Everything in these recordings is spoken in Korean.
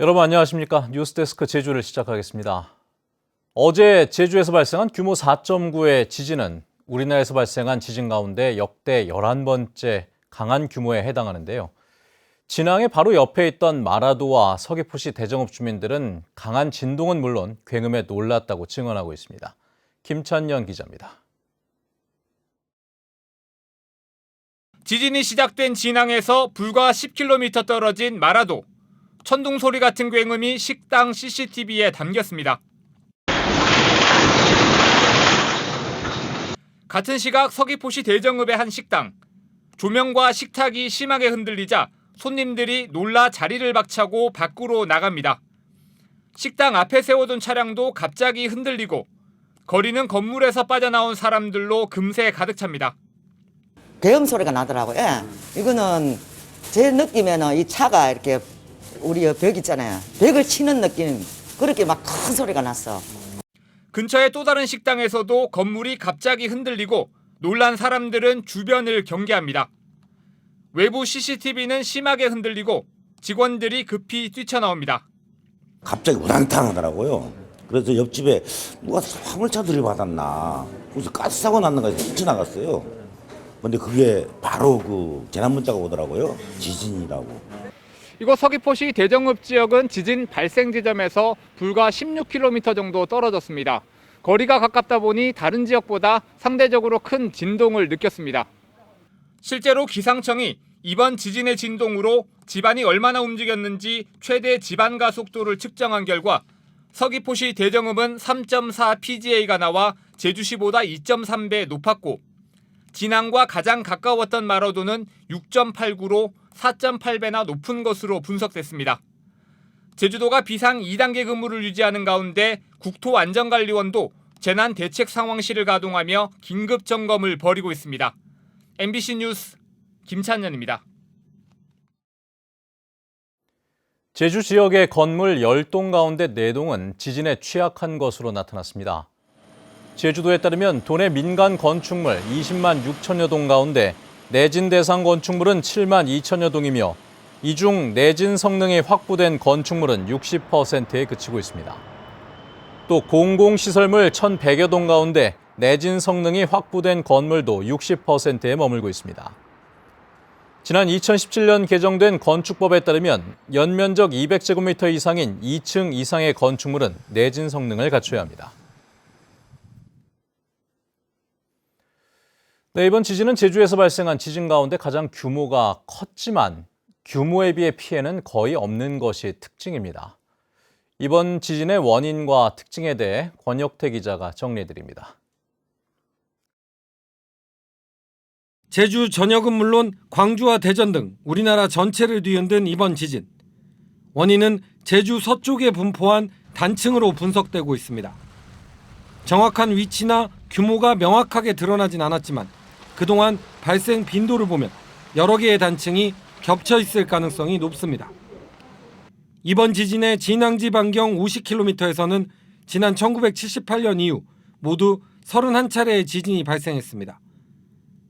여러분 안녕하십니까? 뉴스데스크 제주를 시작하겠습니다. 어제 제주에서 발생한 규모 4.9의 지진은 우리나라에서 발생한 지진 가운데 역대 11번째 강한 규모에 해당하는데요. 진앙의 바로 옆에 있던 마라도와 서귀포시 대정읍 주민들은 강한 진동은 물론 굉음에 놀랐다고 증언하고 있습니다. 김찬년 기자입니다. 지진이 시작된 진앙에서 불과 10km 떨어진 마라도. 천둥 소리 같은 굉음이 식당 CCTV에 담겼습니다. 같은 시각 서귀포시 대정읍의 한 식당. 조명과 식탁이 심하게 흔들리자 손님들이 놀라 자리를 박차고 밖으로 나갑니다. 식당 앞에 세워둔 차량도 갑자기 흔들리고 거리는 건물에서 빠져나온 사람들로 금세 가득 찹니다. 대음 소리가 나더라고요. 이거는 제 느낌에는 이 차가 이렇게 우리 벽 있잖아요. 벽을 치는 느낌. 그렇게 막 큰 소리가 났어. 근처의 또 다른 식당에서도 건물이 갑자기 흔들리고 놀란 사람들은 주변을 경계합니다. 외부 CCTV는 심하게 흔들리고 직원들이 급히 뛰쳐나옵니다. 갑자기 우당탕 하더라고요. 그래서 옆집에 누가 화물차 들이받았나. 그래서 가스 사고 났는가 해서 뛰쳐나갔어요. 근데 그게 바로 그 재난 문자가 오더라고요. 지진이라고. 이곳 서귀포시 대정읍 지역은 지진 발생 지점에서 불과 16km 정도 떨어졌습니다. 거리가 가깝다 보니 다른 지역보다 상대적으로 큰 진동을 느꼈습니다. 실제로 기상청이 이번 지진의 진동으로 집안이 얼마나 움직였는지 최대 집안 가속도를 측정한 결과 서귀포시 대정읍은 3.4 PGA가 나와 제주시보다 2.3배 높았고 진앙과 가장 가까웠던 마라도는 6.89로 4.8배나 높은 것으로 분석됐습니다. 제주도가 비상 2단계 근무를 유지하는 가운데 국토안전관리원도 재난대책상황실을 가동하며 긴급 점검을 벌이고 있습니다. MBC 뉴스 김찬년입니다. 제주 지역의 건물 10동 가운데 4동은 지진에 취약한 것으로 나타났습니다. 제주도에 따르면 도내 민간 건축물 20만 6천여 동 가운데 내진 대상 건축물은 7만 2천여 동이며 이 중 내진 성능이 확보된 건축물은 60%에 그치고 있습니다. 또 공공시설물 1,100여 동 가운데 내진 성능이 확보된 건물도 60%에 머물고 있습니다. 지난 2017년 개정된 건축법에 따르면 연면적 200제곱미터 이상인 2층 이상의 건축물은 내진 성능을 갖춰야 합니다. 네, 이번 지진은 제주에서 발생한 지진 가운데 가장 규모가 컸지만 규모에 비해 피해는 거의 없는 것이 특징입니다. 이번 지진의 원인과 특징에 대해 권혁태 기자가 정리해드립니다. 제주 전역은 물론 광주와 대전 등 우리나라 전체를 뒤흔든 이번 지진. 원인은 제주 서쪽에 분포한 단층으로 분석되고 있습니다. 정확한 위치나 규모가 명확하게 드러나진 않았지만 그동안 발생 빈도를 보면 여러 개의 단층이 겹쳐 있을 가능성이 높습니다. 이번 지진의 진앙지 반경 50km에서는 지난 1978년 이후 모두 31차례의 지진이 발생했습니다.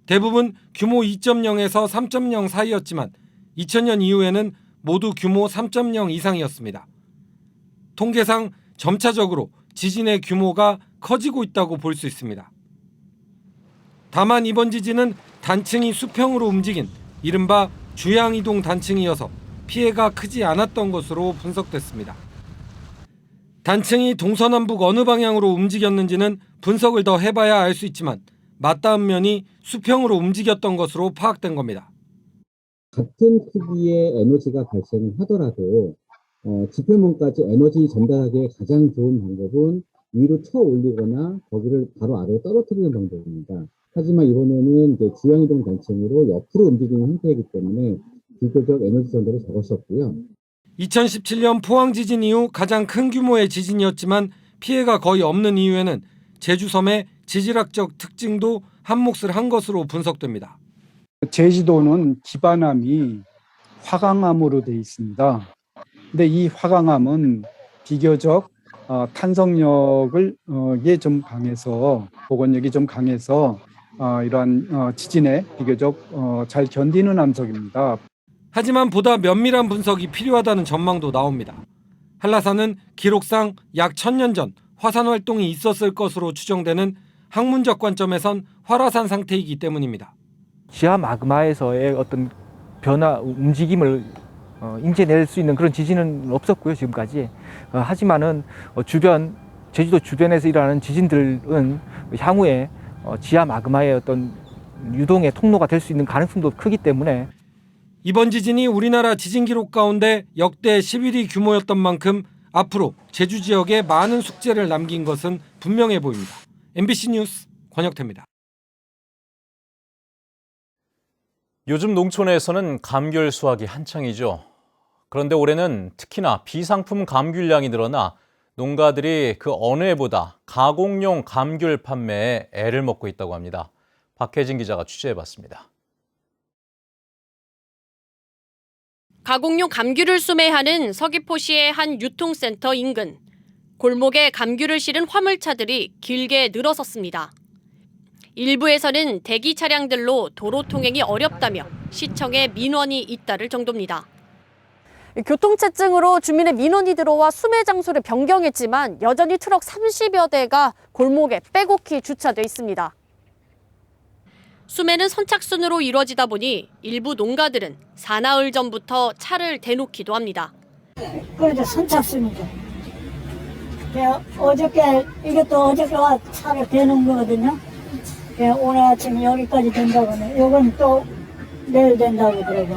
대부분 규모 2.0에서 3.0 사이였지만 2000년 이후에는 모두 규모 3.0 이상이었습니다. 통계상 점차적으로 지진의 규모가 커지고 있다고 볼 수 있습니다. 다만 이번 지진은 단층이 수평으로 움직인 이른바 주양이동 단층이어서 피해가 크지 않았던 것으로 분석됐습니다. 단층이 동서남북 어느 방향으로 움직였는지는 분석을 더 해봐야 알 수 있지만 맞닿은 면이 수평으로 움직였던 것으로 파악된 겁니다. 같은 크기의 에너지가 발생을 하더라도 지표면까지 에너지 전달하기에 가장 좋은 방법은 위로 쳐 올리거나 거기를 바로 아래로 떨어뜨리는 방법입니다. 하지만 이번에는 이제 주양이동 단층으로 옆으로 움직이는 형태이기 때문에 비교적 에너지 전달이 적었었고요. 2017년 포항 지진 이후 가장 큰 규모의 지진이었지만 피해가 거의 없는 이유에는 제주 섬의 지질학적 특징도 한몫을 한 것으로 분석됩니다. 제주도는 기반암이 화강암으로 되어 있습니다. 근데 이 화강암은 비교적 탄성력을 좀 강해서 복원력이 좀 강해서 이러한 지진에 비교적 잘 견디는 암석입니다. 하지만 보다 면밀한 분석이 필요하다는 전망도 나옵니다. 한라산은 기록상 약 1000년 전 화산 활동이 있었을 것으로 추정되는 학문적 관점에선 활화산 상태이기 때문입니다. 지하 마그마에서의 어떤 변화, 움직임을 인지해낼 수 있는 그런 지진은 없었고요, 지금까지. 하지만은 제주도 주변에서 일어나는 지진들은 향후에 지하 마그마의 어떤 유동의 통로가 될 수 있는 가능성도 크기 때문에 이번 지진이 우리나라 지진 기록 가운데 역대 11위 규모였던 만큼 앞으로 제주 지역에 많은 숙제를 남긴 것은 분명해 보입니다. MBC 뉴스 권혁태입니다. 요즘 농촌에서는 감귤 수확이 한창이죠. 그런데 올해는 특히나 비상품 감귤량이 늘어나 농가들이 그 어느 해보다 가공용 감귤 판매에 애를 먹고 있다고 합니다. 박혜진 기자가 취재해봤습니다. 가공용 감귤을 수매하는 서귀포시의 한 유통센터 인근. 골목에 감귤을 실은 화물차들이 길게 늘어섰습니다. 일부에서는 대기 차량들로 도로 통행이 어렵다며 시청에 민원이 잇따를 정도입니다. 교통체증으로 주민의 민원이 들어와 수매 장소를 변경했지만 여전히 트럭 30여 대가 골목에 빼곡히 주차돼 있습니다. 수매는 선착순으로 이루어지다 보니 일부 농가들은 사나흘 전부터 차를 대놓기도 합니다. 그래도 선착순이죠. 어저께 이것도 어저께 와 차를 대놓은 거거든요. 오늘 아침 여기까지 된다고 하네. 이건 또 내일 된다고 그러고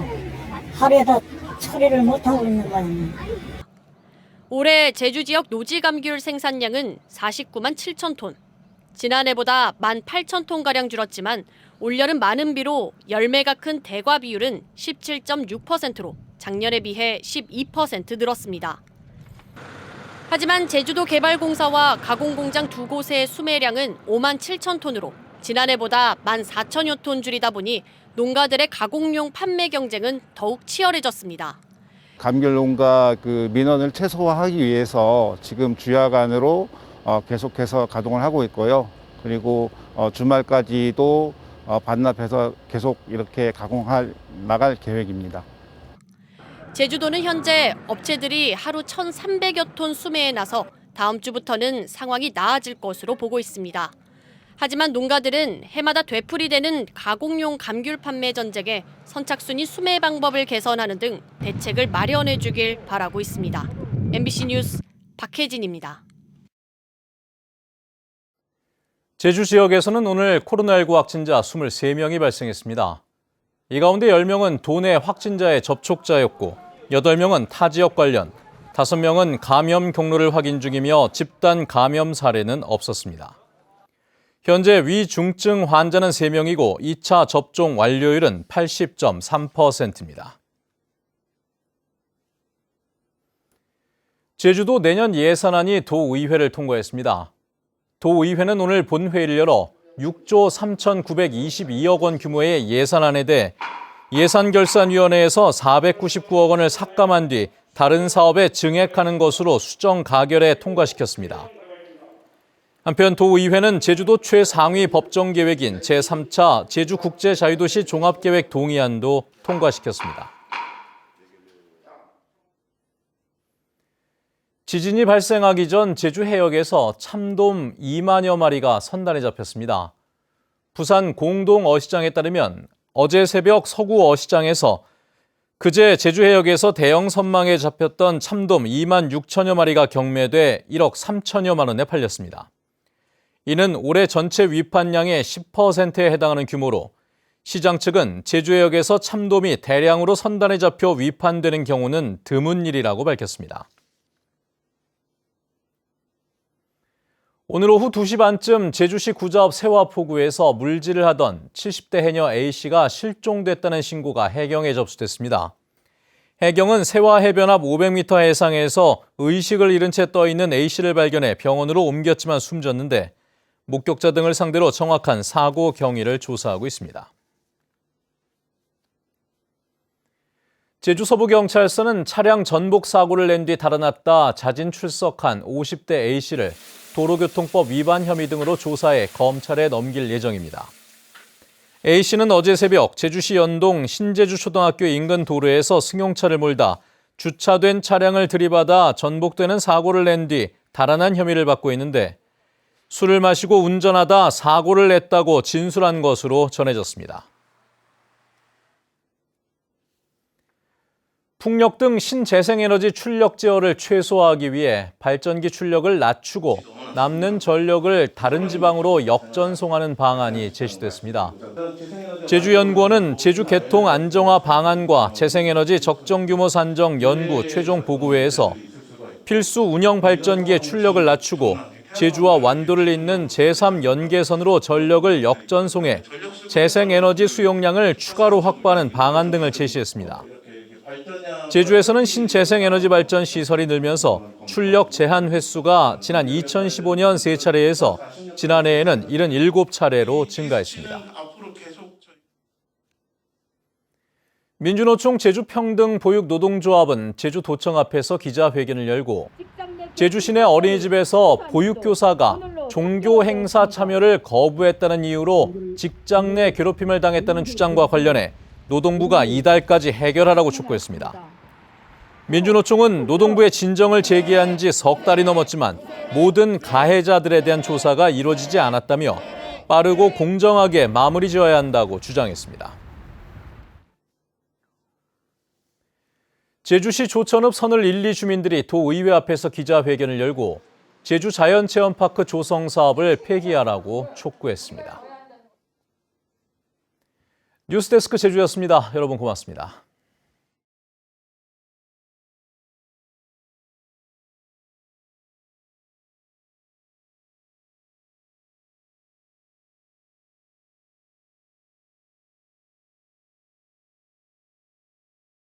하루에 다 처리를 못하고 있는 거 아닙니까? 올해 제주 지역 노지 감귤 생산량은 49만 7천 톤. 지난해보다 18,000톤가량 줄었지만 올여름 많은 비로 열매가 큰 대과 비율은 17.6%로 작년에 비해 12% 늘었습니다. 하지만 제주도 개발공사와 가공공장 두 곳의 수매량은 5만 7천 톤으로 지난해보다 14,000여 톤 줄이다 보니 농가들의 가공용 판매 경쟁은 더욱 치열해졌습니다. 감귤 농가 민원을 최소화하기 위해서 지금 주야간으로 계속해서 가동을 하고 있고요. 그리고 주말까지도 반납해서 계속 이렇게 나갈 계획입니다. 제주도는 현재 업체들이 하루 1,300여 톤 수매에 나서 다음 주부터는 상황이 나아질 것으로 보고 있습니다. 하지만 농가들은 해마다 되풀이되는 가공용 감귤 판매 전쟁에 선착순이 수매 방법을 개선하는 등 대책을 마련해 주길 바라고 있습니다. MBC 뉴스 박혜진입니다. 제주 지역에서는 오늘 코로나19 확진자 23명이 발생했습니다. 이 가운데 10명은 도내 확진자의 접촉자였고 8명은 타 지역 관련, 5명은 감염 경로를 확인 중이며 집단 감염 사례는 없었습니다. 현재 위중증 환자는 3명이고 2차 접종 완료율은 80.3%입니다. 제주도 내년 예산안이 도의회를 통과했습니다. 도의회는 오늘 본회의를 열어 6조 3,922억 원 규모의 예산안에 대해 예산결산위원회에서 499억 원을 삭감한 뒤 다른 사업에 증액하는 것으로 수정 가결해 통과시켰습니다. 한편 도의회는 제주도 최상위 법정계획인 제3차 제주국제자유도시 종합계획 동의안도 통과시켰습니다. 지진이 발생하기 전 제주 해역에서 참돔 2만여 마리가 선단에 잡혔습니다. 부산 공동어시장에 따르면 어제 새벽 서구 어시장에서 그제 제주 해역에서 대형 선망에 잡혔던 참돔 2만 6천여 마리가 경매돼 1억 3천여만 원에 팔렸습니다. 이는 올해 전체 위판량의 10%에 해당하는 규모로 시장 측은 제주 해역에서 참돔이 대량으로 선단에 잡혀 위판되는 경우는 드문 일이라고 밝혔습니다. 오늘 오후 2시 반쯤 제주시 구자읍 세화포구에서 물질을 하던 70대 해녀 A씨가 실종됐다는 신고가 해경에 접수됐습니다. 해경은 세화해변 앞 500m 해상에서 의식을 잃은 채 떠있는 A씨를 발견해 병원으로 옮겼지만 숨졌는데 목격자 등을 상대로 정확한 사고 경위를 조사하고 있습니다. 제주 서부경찰서는 차량 전복 사고를 낸 뒤 달아났다 자진 출석한 50대 A씨를 도로교통법 위반 혐의 등으로 조사해 검찰에 넘길 예정입니다. A씨는 어제 새벽 제주시 연동 신제주초등학교 인근 도로에서 승용차를 몰다 주차된 차량을 들이받아 전복되는 사고를 낸 뒤 달아난 혐의를 받고 있는데 술을 마시고 운전하다 사고를 냈다고 진술한 것으로 전해졌습니다. 풍력 등 신재생에너지 출력 제어를 최소화하기 위해 발전기 출력을 낮추고 남는 전력을 다른 지방으로 역전송하는 방안이 제시됐습니다. 제주연구원은 제주 개통 안정화 방안과 재생에너지 적정 규모 산정 연구 최종 보고회에서 필수 운영 발전기의 출력을 낮추고 제주와 완도를 잇는 제3연계선으로 전력을 역전송해 재생에너지 수용량을 추가로 확보하는 방안 등을 제시했습니다. 제주에서는 신재생에너지 발전 시설이 늘면서 출력 제한 횟수가 지난 2015년 3차례에서 지난해에는 77차례로 증가했습니다. 민주노총 제주평등보육노동조합은 제주도청 앞에서 기자회견을 열고 제주 시내 어린이집에서 보육교사가 종교 행사 참여를 거부했다는 이유로 직장 내 괴롭힘을 당했다는 주장과 관련해 노동부가 이달까지 해결하라고 촉구했습니다. 민주노총은 노동부에 진정을 제기한 지 석 달이 넘었지만 모든 가해자들에 대한 조사가 이루어지지 않았다며 빠르고 공정하게 마무리 지어야 한다고 주장했습니다. 제주시 조천읍 선을 1, 2 주민들이 도의회 앞에서 기자회견을 열고 제주 자연체험파크 조성 사업을 폐기하라고 촉구했습니다. 뉴스데스크 제주였습니다. 여러분 고맙습니다.